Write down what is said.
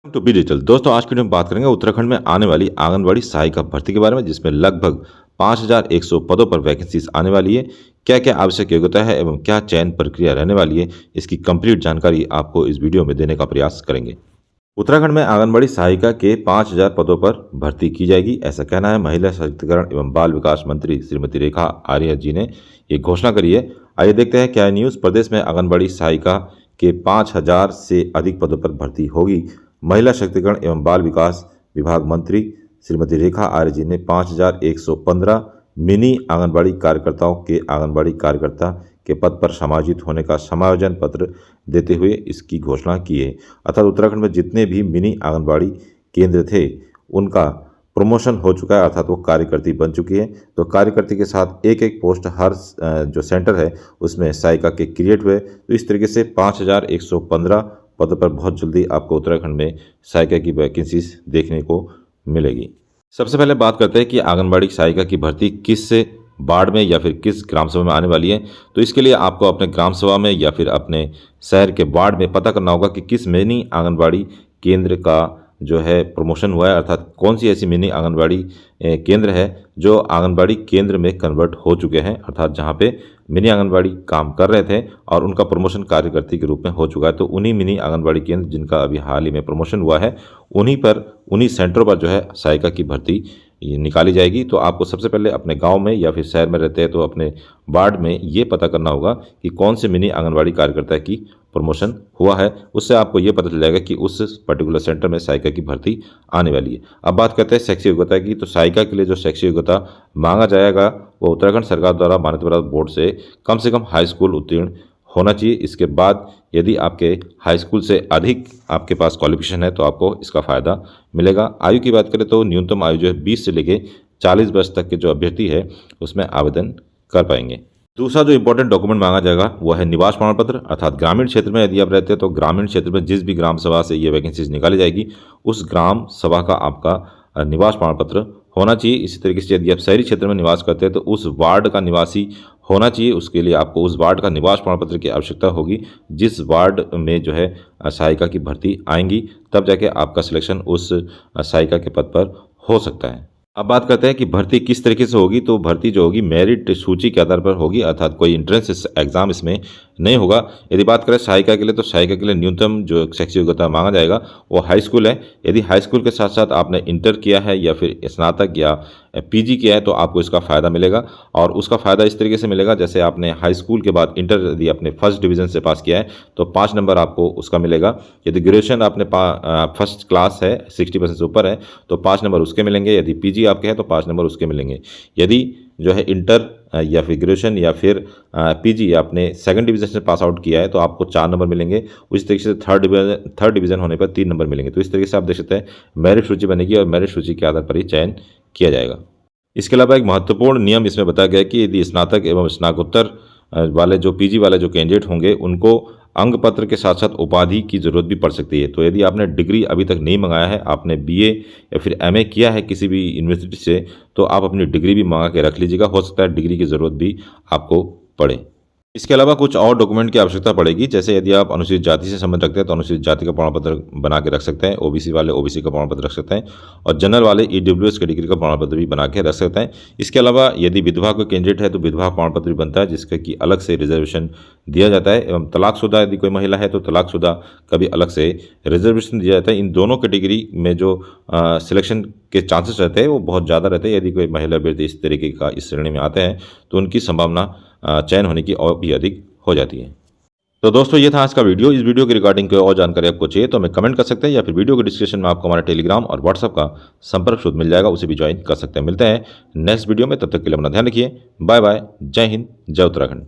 To be digital दोस्तों, आज की वीडियो में बात करेंगे उत्तराखंड में आने वाली आंगनबाड़ी सहायिका भर्ती के बारे में, जिसमें लगभग 5100 पदों पर वैकेंसीज आने वाली है। क्या क्या आवश्यक योग्यता है एवं क्या चयन प्रक्रिया रहने वाली है, इसकी कंप्लीट जानकारी आपको इस वीडियो में देने का प्रयास करेंगे। उत्तराखंड में आंगनबाड़ी सहायिका के 5000 पदों पर भर्ती की जाएगी, ऐसा कहना है महिला सशक्तिकरण एवं बाल विकास मंत्री श्रीमती रेखा आर्या जी ने ये घोषणा करी है। आइए देखते हैं क्या है न्यूज़। प्रदेश में आंगनबाड़ी सहायिका के 5000 से अधिक पदों पर भर्ती होगी। महिला शक्तिकरण एवं बाल विकास विभाग मंत्री श्रीमती रेखा आर्य जी ने 5115 मिनी आंगनबाड़ी कार्यकर्ताओं के आंगनबाड़ी कार्यकर्ता के पद पर समायोजित होने का समायोजन पत्र देते हुए इसकी घोषणा की है। अर्थात उत्तराखंड में जितने भी मिनी आंगनबाड़ी केंद्र थे उनका प्रमोशन हो चुका है, अर्थात वो कार्यकर्ती बन चुकी है। तो कार्यकर्ती के साथ एक एक पोस्ट हर जो सेंटर है उसमें सहायिका के क्रिएट हुए। तो इस तरीके से 5115 पदों पर बहुत जल्दी आपको उत्तराखंड में सहायिका की वैकेंसीज देखने को मिलेगी। सबसे पहले बात करते हैं कि आंगनबाड़ी सहायिका की भर्ती किस वार्ड में या फिर किस ग्राम सभा में आने वाली है। तो इसके लिए आपको अपने ग्राम सभा में या फिर अपने शहर के वार्ड में पता करना होगा कि किस मिनी आंगनबाड़ी केंद्र का जो है प्रमोशन हुआ है, अर्थात कौन सी ऐसी मिनी आंगनबाड़ी केंद्र है जो आंगनबाड़ी केंद्र में कन्वर्ट हो चुके हैं, अर्थात जहां पे मिनी आंगनबाड़ी काम कर रहे थे और उनका प्रमोशन कार्यकर्ती के रूप में हो चुका है। तो उन्हीं मिनी आंगनबाड़ी केंद्र जिनका अभी हाल ही में प्रमोशन हुआ है उन्हीं सेंटरों पर जो है सहायिका की भर्ती निकाली जाएगी। तो आपको सबसे पहले अपने गांव में या फिर शहर में रहते हैं तो अपने वार्ड में ये पता करना होगा कि कौन से मिनी आंगनबाड़ी कार्यकर्ता की प्रमोशन हुआ है। उससे आपको ये पता चल जाएगा कि उस पर्टिकुलर सेंटर में सहायिका की भर्ती आने वाली है। अब बात करते हैं शैक्षिक योग्यता की। तो सहायिका के लिए जो शैक्षिक योग्यता मांगा जाएगा वो उत्तराखंड सरकार द्वारा मान्यता प्राप्त बोर्ड से कम हाई स्कूल उत्तीर्ण होना चाहिए। इसके बाद यदि आपके हाई स्कूल से अधिक आपके पास क्वालिफिकेशन है तो आपको इसका फ़ायदा मिलेगा। आयु की बात करें तो न्यूनतम आयु जो है 20 से लेकर 40 वर्ष तक के जो अभ्यर्थी है उसमें आवेदन कर पाएंगे। दूसरा जो इंपॉर्टेंट डॉक्यूमेंट मांगा जाएगा वो है निवास प्रमाण पत्र, अर्थात ग्रामीण क्षेत्र में यदि आप रहते हैं तो ग्रामीण क्षेत्र में जिस भी ग्राम सभा से ये वैकेंसीज निकाली जाएगी उस ग्राम सभा का आपका निवास प्रमाण पत्र होना चाहिए। इसी तरीके से यदि आप शहरी क्षेत्र में निवास करते हैं तो उस वार्ड का निवासी होना चाहिए। उसके लिए आपको उस वार्ड का निवास प्रमाण पत्र की आवश्यकता होगी जिस वार्ड में जो है सहायिका की भर्ती आएंगी, तब जाके आपका सिलेक्शन उस सहायिका के पद पर हो सकता है। अब बात करते हैं कि भर्ती किस तरीके से होगी। तो भर्ती जो होगी मेरिट सूची के आधार पर होगी, अर्थात कोई इंट्रेंस एग्जाम इसमें नहीं होगा। यदि बात करें सहायिका के लिए तो सहायिका के लिए न्यूनतम जो शैक्षिक योग्यता मांगा जाएगा वो हाई स्कूल है। यदि हाई स्कूल के साथ साथ आपने इंटर किया है या फिर स्नातक या पीजी किया है तो आपको इसका फ़ायदा मिलेगा। और उसका फ़ायदा इस तरीके से मिलेगा, जैसे आपने हाई स्कूल के बाद इंटर यदि आपने फर्स्ट डिवीज़न से पास किया है तो 5 नंबर आपको उसका मिलेगा। यदि ग्रेजुएशन आपने फर्स्ट क्लास है 60% से ऊपर है तो 5 नंबर उसके मिलेंगे। यदि पीजी आपके हैं तो 5 नंबर उसके मिलेंगे। यदि जो है इंटर या फिर ग्रेजुएशन या फिर पीजी आपने सेकंड डिवीज़न से पास आउट किया है तो आपको 4 नंबर मिलेंगे। उस तरीके से थर्ड डिवीज़न होने पर 3 नंबर मिलेंगे। तो इस तरीके से आप देख सकते हैं मेरिट सूची बनेगी और मेरिट सूची के आधार पर ही चयन किया जाएगा। इसके अलावा एक महत्वपूर्ण नियम इसमें बताया गया है कि यदि स्नातक एवं स्नातकोत्तर वाले जो पीजी वाले जो कैंडिडेट होंगे उनको अंक पत्र के साथ साथ उपाधि की ज़रूरत भी पड़ सकती है। तो यदि आपने डिग्री अभी तक नहीं मंगाया है, आपने बीए या फिर एमए किया है किसी भी यूनिवर्सिटी से, तो आप अपनी डिग्री भी मंगा के रख लीजिएगा। हो सकता है डिग्री की ज़रूरत भी आपको पड़े। इसके अलावा कुछ और डॉक्यूमेंट की आवश्यकता पड़ेगी, जैसे यदि आप अनुसूचित जाति से संबंध रखते हैं तो अनुसूचित जाति का प्रमाण पत्र बना के रख सकते हैं, ओबीसी वाले ओबीसी का प्रमाण पत्र रख सकते हैं और जनरल वाले ईडब्ल्यूएस कैटेगरी का प्रमाण पत्र भी बना के रख सकते हैं। इसके अलावा यदि विधवा कोई कैंडिडेट है तो विधवा प्रमाण पत्र भी बनता है जिसका कि अलग से रिजर्वेशन दिया जाता है। एवं तलाकशुदा यदि कोई महिला है तो तलाकशुदा का भी अलग से रिजर्वेशन दिया जाता है। इन दोनों कैटेगरी में जो सिलेक्शन के चांसेस रहते हैं वो बहुत ज़्यादा रहते हैं। यदि कोई महिला अभ्यर्थी इस तरीके का इस श्रेणी में आते हैं तो उनकी संभावना चयन होने की और भी अधिक हो जाती है। तो दोस्तों ये था आज का वीडियो। इस वीडियो के रिगार्डिंग कोई और जानकारी आपको चाहिए तो हमें कमेंट कर सकते हैं या फिर वीडियो के डिस्क्रिप्शन में आपको हमारा टेलीग्राम और व्हाट्सएप का संपर्क सूत्र मिल जाएगा, उसे भी ज्वाइन कर सकते हैं। मिलते हैं नेक्स्ट वीडियो में, तब तक के लिए अपना ध्यान रखिए। Bye bye. जय हिंद, जय उत्तराखंड।